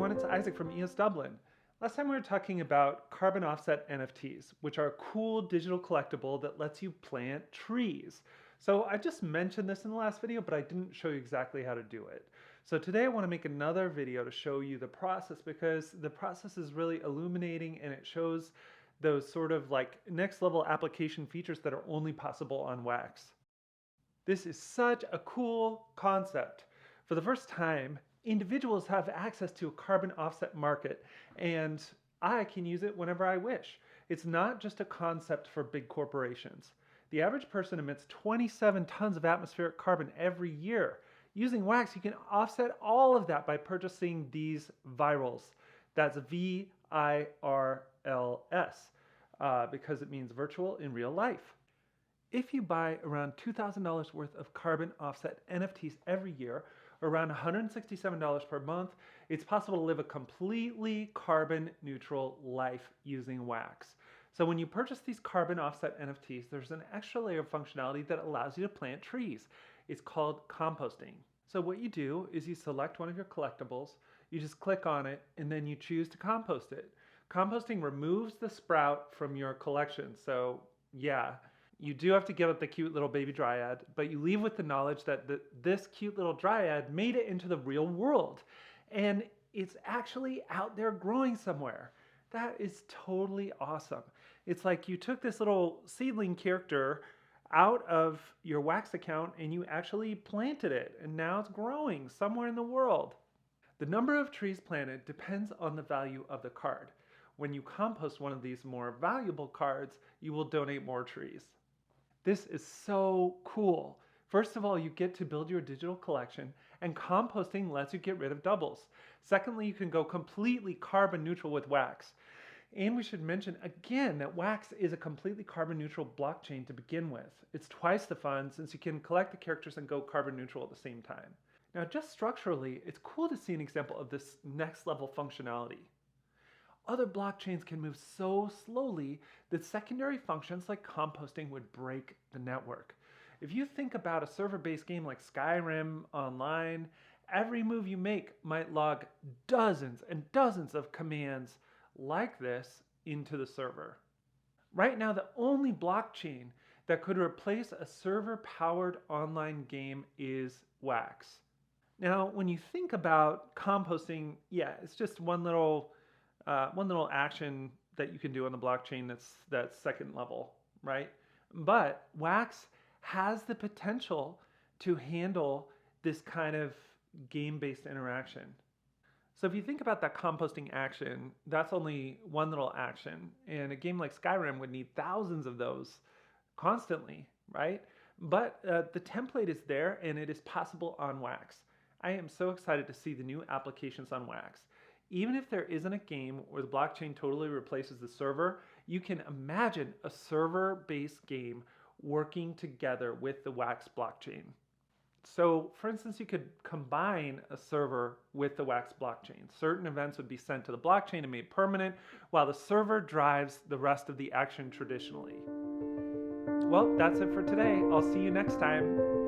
everyone, it's Isaac from ES Dublin. Last time we were talking about Carbon Offset NFTs, which are a cool digital collectible that lets you plant trees. So I just mentioned this in the last video, but I didn't show you exactly how to do it. So today I want to make another video to show you the process, because the process is really illuminating and it shows those sort of like next level application features that are only possible on Wax. This is such a cool concept. For the first time, individuals have access to a carbon offset market, and I can use it whenever I wish. It's not just a concept for big corporations. The average person emits 27 tons of atmospheric carbon every year. Using Wax, you can offset all of that by purchasing these virals. That's VIRLS, because it means virtual in real life. If you buy around $2,000 worth of carbon offset NFTs every year, or around $167 per month, it's possible to live a completely carbon neutral life using Wax. So when you purchase these carbon offset NFTs, there's an extra layer of functionality that allows you to plant trees. It's called composting. So what you do is you select one of your collectibles, you just click on it, and then you choose to compost it. Composting removes the sprout from your collection. So yeah, you do have to give up the cute little baby dryad, but you leave with the knowledge that this cute little dryad made it into the real world. And it's actually out there growing somewhere. That is totally awesome. It's like you took this little seedling character out of your Wax account and you actually planted it, and now it's growing somewhere in the world. The number of trees planted depends on the value of the card. When you compost one of these more valuable cards, you will donate more trees. This is so cool. First of all, you get to build your digital collection, and composting lets you get rid of doubles. Secondly, you can go completely carbon neutral with Wax. And we should mention again that Wax is a completely carbon neutral blockchain to begin with. It's twice the fun, since you can collect the characters and go carbon neutral at the same time. Now, just structurally, it's cool to see an example of this next level functionality. Other blockchains can move so slowly that secondary functions like composting would break the network. If you think about a server-based game like Skyrim Online, every move you make might log dozens and dozens of commands like this into the server. Right now, the only blockchain that could replace a server-powered online game is Wax. Now, when you think about composting, yeah, it's just one little action that you can do on the blockchain that's second level, right? But Wax has the potential to handle this kind of game-based interaction. So if you think about that composting action, that's only one little action. And a game like Skyrim would need thousands of those constantly, right? But the template is there, and it is possible on Wax. I am so excited to see the new applications on Wax. Even if there isn't a game where the blockchain totally replaces the server, you can imagine a server-based game working together with the Wax blockchain. So, for instance, you could combine a server with the Wax blockchain. Certain events would be sent to the blockchain and made permanent, while the server drives the rest of the action traditionally. Well, that's it for today. I'll see you next time.